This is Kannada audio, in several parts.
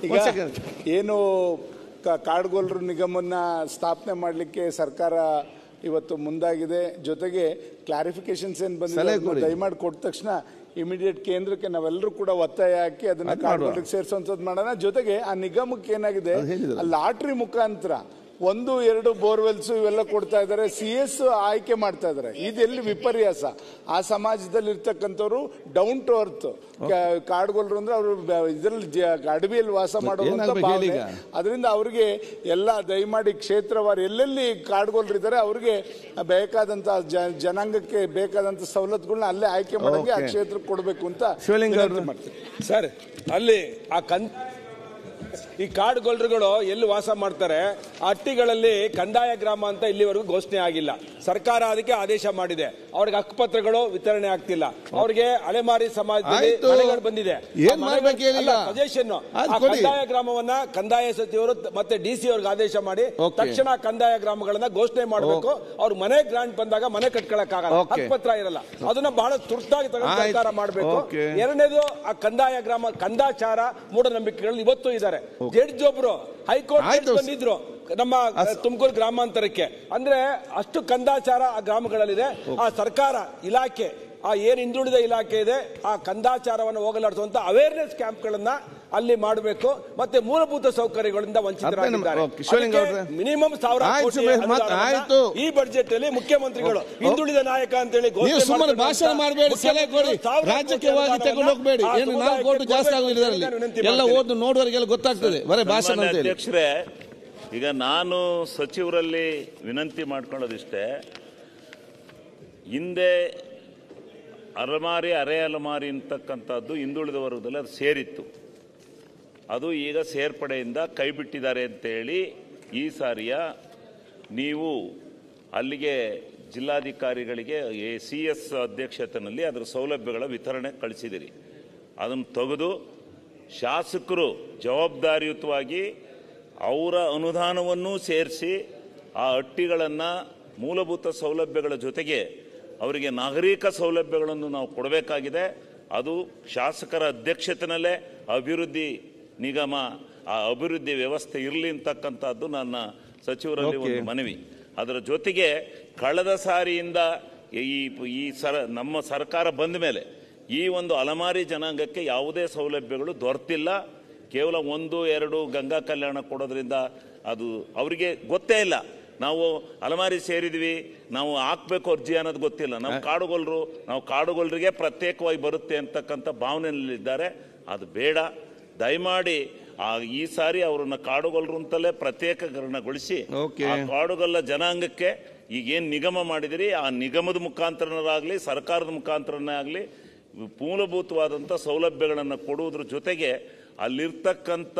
ಈಗ ಏನು ಕಾಡುಗೊಲ್ಲರು ನಿಗಮನ ಸ್ಥಾಪನೆ ಮಾಡಲಿಕ್ಕೆ ಸರ್ಕಾರ ಇವತ್ತು ಮುಂದಾಗಿದೆ. ಜೊತೆಗೆ ಕ್ಲಾರಿಫಿಕೇಶನ್ಸ್ ಏನು ಬಂದಿದೆ ದಯಮಾಡಿ ಕೊಟ್ಟ ತಕ್ಷಣ ಇಮಿಡಿಯೇಟ್ ಕೇಂದ್ರಕ್ಕೆ ನಾವೆಲ್ಲರೂ ಕೂಡ ಒತ್ತಾಯ ಹಾಕಿ ಅದನ್ನ ಕಾಡುಗೊಲ್ಲರಿಗೆ ಸೇರಿಸುವಂಥದ್ದು ಮಾಡೋಣ. ಜೊತೆಗೆ ಆ ನಿಗಮಕ್ಕೆ ಏನಾಗಿದೆ, ಲಾಟ್ರಿ ಮುಖಾಂತರ 1-2 ಬೋರ್ವೆಲ್ಸ್ ಇವೆಲ್ಲ ಕೊಡ್ತಾ ಇದ್ದಾರೆ, CS ಆಯ್ಕೆ ಮಾಡ್ತಾ ಇದ್ದಾರೆ. ಇದೆಲ್ಲಿ ವಿಪರ್ಯಾಸ. ಆ ಸಮಾಜದಲ್ಲಿ ಇರ್ತಕ್ಕಂಥವ್ರು ಡೌನ್ ಟು ಅರ್ತ್ ಕಾಡುಗೊಲ್ಲರು ಅಂದ್ರೆ ಅವರು ಇದರಲ್ಲಿ ಅಡವಿಯಲ್ಲಿ ವಾಸ ಮಾಡುವಂತ ಭಾವನೆ. ಅದರಿಂದ ಅವ್ರಿಗೆ ಎಲ್ಲ ದಯಮಾಡಿ ಕ್ಷೇತ್ರವಾರು ಎಲ್ಲೆಲ್ಲಿ ಕಾಡುಗೊಲ್ಲರು ಇದ್ದಾರೆ ಅವ್ರಿಗೆ ಬೇಕಾದಂತ ಜನಾಂಗಕ್ಕೆ ಬೇಕಾದಂತ ಸವಲತ್ತುಗಳನ್ನ ಅಲ್ಲೇ ಆಯ್ಕೆ ಮಾಡೋಕೆ ಆ ಕ್ಷೇತ್ರಕ್ಕೆ ಕೊಡಬೇಕು ಅಂತ ಮಾಡ್ತೀವಿ ಸರ್. ಅಲ್ಲಿ ಈ ಕಾಡುಗೊಲ್ಲರುಗಳು ಎಲ್ಲಿ ವಾಸ ಮಾಡ್ತಾರೆ ಆ ಹಟ್ಟಿಗಳಲ್ಲಿ ಕಂದಾಯ ಗ್ರಾಮ ಅಂತ ಇಲ್ಲಿವರೆಗೂ ಘೋಷಣೆ ಆಗಿಲ್ಲ. ಸರ್ಕಾರ ಅದಕ್ಕೆ ಆದೇಶ ಮಾಡಿದೆ. ಅವ್ರಿಗೆ ಹಕ್ಕುಪತ್ರಗಳು ವಿತರಣೆ ಆಗ್ತಿಲ್ಲ. ಅವ್ರಿಗೆ ಅಲೆಮಾರಿ ಸಮಾಜದಲ್ಲಿ ಮನೆಗಳು ಬಂದಿದೆ. ಸಜೆಷನ್ ಕಂದಾಯ ಗ್ರಾಮವನ್ನ ಕಂದಾಯ ಸಚಿವರು ಮತ್ತೆ DC ಅವ್ರಿಗೆ ಆದೇಶ ಮಾಡಿ ತಕ್ಷಣ ಕಂದಾಯ ಗ್ರಾಮಗಳನ್ನ ಘೋಷಣೆ ಮಾಡಬೇಕು. ಅವ್ರ ಮನೆ ಗ್ರಾಂಟ್ ಬಂದಾಗ ಮನೆ ಕಟ್ಕೊಳಕ್ಕಾಗಲ್ಲ, ಹಕ್ಕುಪತ್ರ ಇರಲ್ಲ. ಅದನ್ನ ಬಹಳ ತುರ್ತಾಗಿ ಸರ್ಕಾರ ಮಾಡಬೇಕು. ಎರಡನೇದು ಆ ಕಂದಾಯ ಗ್ರಾಮ ಕಂದಾಚಾರ ಮೂಢನಂಬಿಕೆಗಳು ಇವತ್ತು ಇದ್ದಾರೆ. ಜಡ್ಜ್ ಒಬ್ರು ಹೈಕೋರ್ಟ್ ಬಂದಿದ್ರು ನಮ್ಮ ತುಮಕೂರು ಗ್ರಾಮಾಂತರಕ್ಕೆ. ಅಂದ್ರೆ ಅಷ್ಟು ಕಂದಾಚಾರ ಆ ಗ್ರಾಮಗಳಲ್ಲಿದೆ. ಆ ಸರ್ಕಾರ ಇಲಾಖೆ ಏನ್ ಹಿಂದುಳಿದ ಇಲಾಖೆ ಇದೆ ಆ ಕಂದಾಚಾರವನ್ನು ಹೋಗಲಾಡಿಸುವಂತ ಅವೇರ್ನೆಸ್ ಕ್ಯಾಂಪ್ಗಳನ್ನ ಅಲ್ಲಿ ಮಾಡಬೇಕು. ಮತ್ತೆ ಮೂಲಭೂತ ಸೌಕರ್ಯಗಳಿಂದ ವಂಚಿತರಾಗಿದ್ದಾರೆ. ಮಿನಿಮಮ್ 1000 ಈ ಬಜೆಟ್ ಅಲ್ಲಿ ಮುಖ್ಯಮಂತ್ರಿಗಳು ಹಿಂದುಳಿದ ನಾಯಕ ಅಂತ ಹೇಳಿ ಭಾಷಣ ಮಾಡಬೇಡಿ, ಸಲಹೆ ಕೊಡಿ, ರಾಜಕೀಯವಾಗಿ ತಗೊಂಡು ಹೋಗಬೇಡಿ. ಏನು 4 ಕೋಟಿ ಜಾಸ್ತಿ ಆಗೋದಿಲ್ಲ, ಎಲ್ಲ ಓದು ನೋಡುವವರಿಗೆಲ್ಲ ಗೊತ್ತಾಗ್ತದೆ ಬರೀ ಭಾಷಣ ಅಂತ ಹೇಳಿ. ಅಧ್ಯಕ್ಷರೇ, ಈಗ ನಾನು ಸಚಿವರಲ್ಲಿ ವಿನಂತಿ ಮಾಡ್ಕೊಳ್ಳೋದಿಷ್ಟೇ, ಹಿಂದೆ ಅಲಮಾರಿ ಅರೆ ಅಲಮಾರಿ ಅಂತಕ್ಕಂಥದ್ದು ಹಿಂದುಳಿದ ವರ್ಗದಲ್ಲಿ ಅದು ಸೇರಿತ್ತು. ಅದು ಈಗ ಸೇರ್ಪಡೆಯಿಂದ ಕೈ ಬಿಟ್ಟಿದ್ದಾರೆ ಅಂತೇಳಿ ಈ ಸಾರಿಯ ನೀವು ಅಲ್ಲಿಗೆ ಜಿಲ್ಲಾಧಿಕಾರಿಗಳಿಗೆ CS ಅಧ್ಯಕ್ಷತೆಯಲ್ಲಿ ಅದರ ಸೌಲಭ್ಯಗಳ ವಿತರಣೆ ಕಳಿಸಿದಿರಿ. ಅದನ್ನು ತೆಗೆದು ಶಾಸಕರು ಜವಾಬ್ದಾರಿಯುತವಾಗಿ ಅವರ ಅನುದಾನವನ್ನೂ ಸೇರಿಸಿ ಆ ಹಟ್ಟಿಗಳನ್ನು ಮೂಲಭೂತ ಸೌಲಭ್ಯಗಳ ಜೊತೆಗೆ ಅವರಿಗೆ ನಾಗರಿಕ ಸೌಲಭ್ಯಗಳನ್ನು ನಾವು ಕೊಡಬೇಕಾಗಿದೆ. ಅದು ಶಾಸಕರ ಅಧ್ಯಕ್ಷತೆಯಲ್ಲೇ ಅಭಿವೃದ್ಧಿ ನಿಗಮ ಆ ಅಭಿವೃದ್ಧಿ ವ್ಯವಸ್ಥೆ ಇರಲಿ ಅಂತಕ್ಕಂಥದ್ದು ನನ್ನ ಸಚಿವರಲ್ಲಿ ಒಂದು ಮನವಿ. ಅದರ ಜೊತೆಗೆ ಕಳೆದ ಸಾರಿಯಿಂದ ನಮ್ಮ ಸರ್ಕಾರ ಬಂದ ಮೇಲೆ ಈ ಒಂದು ಅಲಮಾರಿ ಜನಾಂಗಕ್ಕೆ ಯಾವುದೇ ಸೌಲಭ್ಯಗಳು ದೊರೆತಿಲ್ಲ. ಕೇವಲ 1-2 ಗಂಗಾ ಕಲ್ಯಾಣ ಕೊಡೋದ್ರಿಂದ ಅದು ಅವರಿಗೆ ಗೊತ್ತೇ ಇಲ್ಲ. ನಾವು ಅಲಮಾರಿ ಸೇರಿದ್ವಿ, ನಾವು ಹಾಕ್ಬೇಕು ಅರ್ಜಿ ಅನ್ನೋದು ಗೊತ್ತಿಲ್ಲ. ನಾವು ಕಾಡುಗೊಲ್ಲರಿಗೆ ಪ್ರತ್ಯೇಕವಾಗಿ ಬರುತ್ತೆ ಅಂತಕ್ಕಂಥ ಭಾವನೆಯಲ್ಲಿದ್ದಾರೆ. ಅದು ಬೇಡ. ದಯಮಾಡಿ ಈ ಸಾರಿ ಅವರನ್ನ ಕಾಡುಗೊಲ್ಲರು ಅಂತಲೇ ಪ್ರತ್ಯೇಕರಣಗೊಳಿಸಿ ಆ ಕಾಡುಗೊಲ್ಲ ಜನಾಂಗಕ್ಕೆ ಈಗೇನು ನಿಗಮ ಮಾಡಿದಿರಿ ಆ ನಿಗಮದ ಮುಖಾಂತರನಾಗಲಿ ಸರ್ಕಾರದ ಮುಖಾಂತರನೇ ಆಗಲಿ ಮೂಲಭೂತವಾದಂಥ ಸೌಲಭ್ಯಗಳನ್ನು ಕೊಡುವುದ್ರ ಜೊತೆಗೆ ಅಲ್ಲಿರ್ತಕ್ಕಂಥ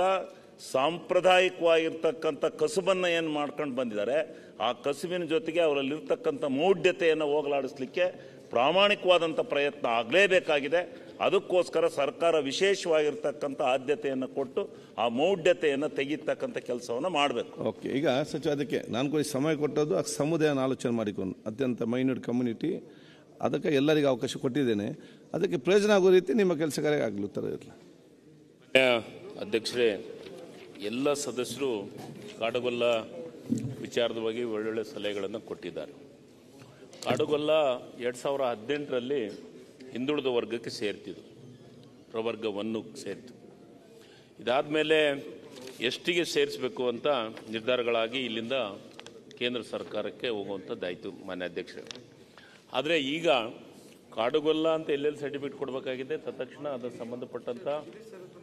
ಸಾಂಪ್ರದಾಯಿಕವಾಗಿರ್ತಕ್ಕಂಥ ಕಸುಬನ್ನು ಏನು ಮಾಡ್ಕೊಂಡು ಬಂದಿದ್ದಾರೆ ಆ ಕಸುಬಿನ ಜೊತೆಗೆ ಅವರಲ್ಲಿರ್ತಕ್ಕಂಥ ಮೌಢ್ಯತೆಯನ್ನು ಹೋಗಲಾಡಿಸ್ಲಿಕ್ಕೆ ಪ್ರಾಮಾಣಿಕವಾದಂಥ ಪ್ರಯತ್ನ ಆಗಲೇಬೇಕಾಗಿದೆ. ಅದಕ್ಕೋಸ್ಕರ ಸರ್ಕಾರ ವಿಶೇಷವಾಗಿರ್ತಕ್ಕಂಥ ಆದ್ಯತೆಯನ್ನು ಕೊಟ್ಟು ಆ ಮೌಢ್ಯತೆಯನ್ನು ತೆಗಿತಕ್ಕಂಥ ಕೆಲಸವನ್ನು ಮಾಡಬೇಕು. ಓಕೆ, ಈಗ ಸಚಿವ ಅದಕ್ಕೆ ನಾನು ಕೂಡ ಸಮಯ ಕೊಟ್ಟದ್ದು ಆ ಸಮುದಾಯನ ಆಲೋಚನೆ ಮಾಡಿಕೊಂಡು ಅತ್ಯಂತ ಮೈನ್ಯೂಟ್ ಕಮ್ಯುನಿಟಿ ಅದಕ್ಕೆ ಎಲ್ಲರಿಗೂ ಅವಕಾಶ ಕೊಟ್ಟಿದ್ದೇನೆ. ಅದಕ್ಕೆ ಪ್ರಯೋಜನ ಆಗೋ ರೀತಿ ನಿಮ್ಮ ಕೆಲಸ ಕಾರ್ಯ ಆಗ್ಲುತ್ತರ ಇರಲಿ. ಅಧ್ಯಕ್ಷರೇ, ಎಲ್ಲ ಸದಸ್ಯರು ಕಾಡುಗೊಲ್ಲ ವಿಚಾರದ ಬಗ್ಗೆ ಒಳ್ಳೊಳ್ಳೆ ಸಲಹೆಗಳನ್ನು ಕೊಟ್ಟಿದ್ದಾರೆ. ಕಾಡುಗೊಲ್ಲ 2018ರಲ್ಲಿ ಹಿಂದುಳಿದ ವರ್ಗಕ್ಕೆ ಸೇರ್ತಿದ್ದು, ಪ್ರವರ್ಗ 1ಕ್ಕೆ ಸೇರಿತು. ಇದಾದಮೇಲೆ ಎಷ್ಟಿಗೆ ಸೇರಿಸಬೇಕು ಅಂತ ನಿರ್ಧಾರಗಳಾಗಿ ಇಲ್ಲಿಂದ ಕೇಂದ್ರ ಸರ್ಕಾರಕ್ಕೆ ಹೋಗುವಂಥದ್ದಾಯಿತು ಮಾನ್ಯ ಅಧ್ಯಕ್ಷರೇ. ಆದರೆ ಈಗ ಕಾಡುಗೊಲ್ಲ ಅಂತ ಎಲ್ಲೆಲ್ಲಿ ಸರ್ಟಿಫಿಕೇಟ್ ಕೊಡಬೇಕಾಗಿದೆ ತಕ್ಷಣ ಅದಕ್ಕೆ ಸಂಬಂಧಪಟ್ಟಂಥ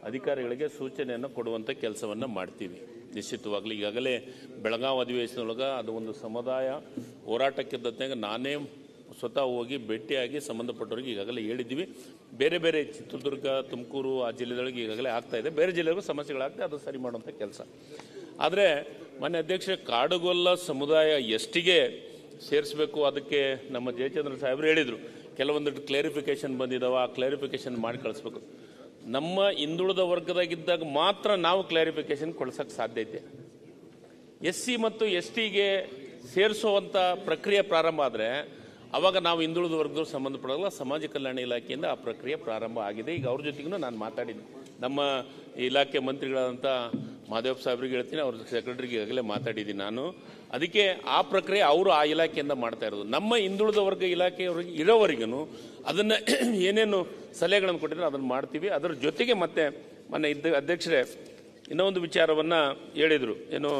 ಅಧಿಕಾರಿಗಳಿಗೆ ಸೂಚನೆಯನ್ನು ಕೊಡುವಂಥ ಕೆಲಸವನ್ನು ಮಾಡ್ತೀವಿ ನಿಶ್ಚಿತವಾಗಲಿ. ಈಗಾಗಲೇ ಬೆಳಗಾವಿ ಅಧಿವೇಶನದೊಳಗೆ ಅದು ಒಂದು ಸಮುದಾಯ ಹೋರಾಟಕ್ಕಿದ್ದಂತೆ ನಾನೇ ಸ್ವತಃ ಹೋಗಿ ಭೇಟಿಯಾಗಿ ಸಂಬಂಧಪಟ್ಟವರಿಗೆ ಈಗಾಗಲೇ ಹೇಳಿದ್ದೀವಿ. ಬೇರೆ ಬೇರೆ ಚಿತ್ರದುರ್ಗ, ತುಮಕೂರು ಆ ಜಿಲ್ಲೆಗಳಿಗೆ ಈಗಾಗಲೇ ಆಗ್ತಾಯಿದೆ. ಬೇರೆ ಜಿಲ್ಲೆಗಳಿಗೂ ಸಮಸ್ಯೆಗಳಾಗ್ತದೆ, ಅದು ಸರಿ ಮಾಡುವಂಥ ಕೆಲಸ. ಆದರೆ ಮಾನ್ಯ ಅಧ್ಯಕ್ಷ, ಕಾಡುಗೊಲ್ಲ ಸಮುದಾಯ ಎಷ್ಟಿಗೆ ಸೇರಿಸಬೇಕು ಅದಕ್ಕೆ ನಮ್ಮ ಜಯಚಂದ್ರ ಸಾಹೇಬರು ಹೇಳಿದರು. ಕೆಲವೊಂದು ಕ್ಲಾರಿಫಿಕೇಷನ್ ಬಂದಿದ್ದಾವೆ, ಆ ಕ್ಲಾರಿಫಿಕೇಷನ್ ಮಾಡಿ ಕಳಿಸ್ಬೇಕು. ನಮ್ಮ ಹಿಂದುಳಿದ ವರ್ಗದಾಗಿದ್ದಾಗ ಮಾತ್ರ ನಾವು ಕ್ಲಾರಿಫಿಕೇಷನ್ ಕೊಡ್ಸೋಕ್ಕೆ ಸಾಧ್ಯತೆ. SC ಮತ್ತು STಗೆ ಸೇರಿಸುವಂಥ ಪ್ರಕ್ರಿಯೆ ಪ್ರಾರಂಭ ಆದರೆ ಆವಾಗ ನಾವು ಹಿಂದುಳಿದ ವರ್ಗದವ್ರು ಸಂಬಂಧಪಡೋಲ್ಲ. ಸಮಾಜ ಕಲ್ಯಾಣ ಇಲಾಖೆಯಿಂದ ಆ ಪ್ರಕ್ರಿಯೆ ಪ್ರಾರಂಭ ಆಗಿದೆ. ಈಗ ಅವ್ರ ಜೊತೆಗೂ ನಾನು ಮಾತಾಡಿದ್ದೀನಿ. ನಮ್ಮ ಇಲಾಖೆ ಮಂತ್ರಿಗಳಾದಂಥ ಮಾದೇವಪ್ಪ ಸಾಹೇಬ್ರಿಗೆ ಹೇಳ್ತೀನಿ, ಅವ್ರ ಸೆಕ್ರೆಟರಿಗೆ ಈಗಾಗಲೇ ಮಾತಾಡಿದ್ದೀನಿ ನಾನು. ಅದಕ್ಕೆ ಆ ಪ್ರಕ್ರಿಯೆ ಅವರು ಆ ಇಲಾಖೆಯಿಂದ ಮಾಡ್ತಾ ಇರೋದು. ನಮ್ಮ ಹಿಂದುಳಿದ ವರ್ಗ ಇಲಾಖೆಯವರಿಗೆ ಇರೋವರೆಗೂ ಅದನ್ನು ಏನೇನು ಸಲಹೆಗಳನ್ನು ಕೊಟ್ಟಿದ್ರೆ ಅದನ್ನು ಮಾಡ್ತೀವಿ. ಅದರ ಜೊತೆಗೆ ಮತ್ತೆ ಮೊನ್ನೆ ಅಧ್ಯಕ್ಷರೇ ಇನ್ನೊಂದು ವಿಚಾರವನ್ನು ಹೇಳಿದರು, ಏನು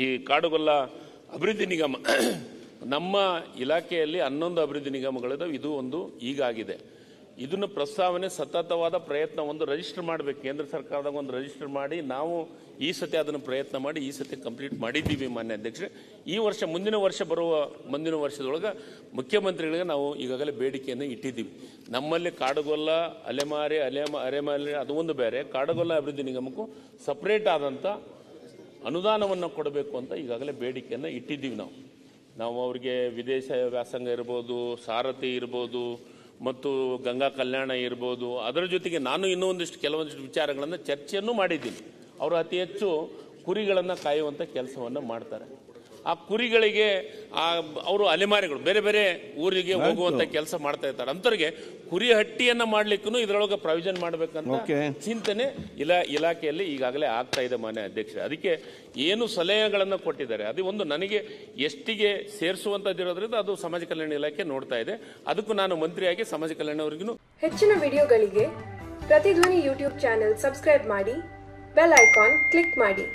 ಈ ಕಾಡುಗೊಲ್ಲ ಅಭಿವೃದ್ಧಿ ನಿಗಮ ನಮ್ಮ ಇಲಾಖೆಯಲ್ಲಿ 11 ಅಭಿವೃದ್ಧಿ ನಿಗಮಗಳಿದಾವೆ. ಇದು ಒಂದು ಈಗಾಗಿದೆ. ಇದನ್ನು ಪ್ರಸ್ತಾವನೆ ಸತತವಾದ ಪ್ರಯತ್ನ ಒಂದು ರಿಜಿಸ್ಟರ್ ಮಾಡಬೇಕು, ಕೇಂದ್ರ ಸರ್ಕಾರದಾಗ ಒಂದು ರಿಜಿಸ್ಟರ್ ಮಾಡಿ ನಾವು ಈ ಸತಿ ಅದನ್ನು ಪ್ರಯತ್ನ ಮಾಡಿ ಈ ಸತಿ ಕಂಪ್ಲೀಟ್ ಮಾಡಿದ್ದೀವಿ ಮಾನ್ಯ ಅಧ್ಯಕ್ಷರೇ. ಈ ವರ್ಷ ಮುಂದಿನ ವರ್ಷದೊಳಗೆ ಮುಖ್ಯಮಂತ್ರಿಗಳಿಗೆ ನಾವು ಈಗಾಗಲೇ ಬೇಡಿಕೆಯನ್ನು ಇಟ್ಟಿದ್ದೀವಿ. ನಮ್ಮಲ್ಲಿ ಕಾಡುಗೊಲ್ಲ ಅರೆಮಾರಿ ಅದು ಒಂದು ಬೇರೆ, ಕಾಡುಗೊಲ್ಲ ಅಭಿವೃದ್ಧಿ ನಿಗಮಕ್ಕೂ ಸಪ್ರೇಟ್ ಆದಂಥ ಅನುದಾನವನ್ನು ಕೊಡಬೇಕು ಅಂತ ಈಗಾಗಲೇ ಬೇಡಿಕೆಯನ್ನು ಇಟ್ಟಿದ್ದೀವಿ. ನಾವು ಅವರಿಗೆ ವಿದೇಶ ವ್ಯಾಸಂಗ ಇರ್ಬೋದು, ಸಾರಥಿ ಇರ್ಬೋದು, ಮತ್ತು ಗಂಗಾ ಕಲ್ಯಾಣ ಇರ್ಬೋದು. ಅದರ ಜೊತೆಗೆ ನಾನು ಕೆಲವೊಂದಿಷ್ಟು ವಿಚಾರಗಳನ್ನು ಚರ್ಚೆಯನ್ನು ಮಾಡಿದ್ದೀನಿ. ಅವರು ಅತಿ ಹೆಚ್ಚು ಕುರಿಗಳನ್ನು ಕಾಯುವಂಥ ಕೆಲಸವನ್ನು ಮಾಡ್ತಾರೆ. ಆ ಕುರಿಗಳಿಗೆ ಅವರು ಅಲೆಮಾರಿಗಳು ಬೇರೆ ಬೇರೆ ಊರಿಗೆ ಹೋಗುವಂಥ ಕೆಲಸ ಮಾಡ್ತಾ ಇರ್ತಾರೆ. ಅಂಥವ್ರಿಗೆ ಕುರಿ ಹಟ್ಟಿಯನ್ನು ಮಾಡ್ಲಿಕ್ಕೂ ಇದರೊಳಗೆ ಪ್ರಾವಿಷನ್ ಮಾಡಬೇಕಂತ ಚಿಂತನೆ ಇಲಾಖೆಯಲ್ಲಿ ಈಗಾಗಲೇ ಆಗ್ತಾ ಇದೆ ಮಾನ್ಯ ಅಧ್ಯಕ್ಷರೇ. ಅದಕ್ಕೆ ಏನು ಸಲಹೆಗಳನ್ನು ಕೊಟ್ಟಿದ್ದಾರೆ ಅದು ಒಂದು ನನಗೆ ಎಷ್ಟಿಗೆ ಸೇರಿಸುವಂತದ್ದಿರೋದ್ರಿಂದ ಅದು ಸಮಾಜ ಕಲ್ಯಾಣ ಇಲಾಖೆ ನೋಡ್ತಾ ಇದೆ. ಅದಕ್ಕೂ ನಾನು ಮಂತ್ರಿಯಾಗಿ ಸಮಾಜ ಕಲ್ಯಾಣ ಅವರಿಗೂ ಹೆಚ್ಚಿನ ವಿಡಿಯೋಗಳಿಗೆ ಪ್ರತಿಧ್ವನಿ ಯೂಟ್ಯೂಬ್ ಚಾನೆಲ್ ಸಬ್ಸ್ಕ್ರೈಬ್ ಮಾಡಿ, ಬೆಲ್ ಐಕಾನ್ ಕ್ಲಿಕ್ ಮಾಡಿ.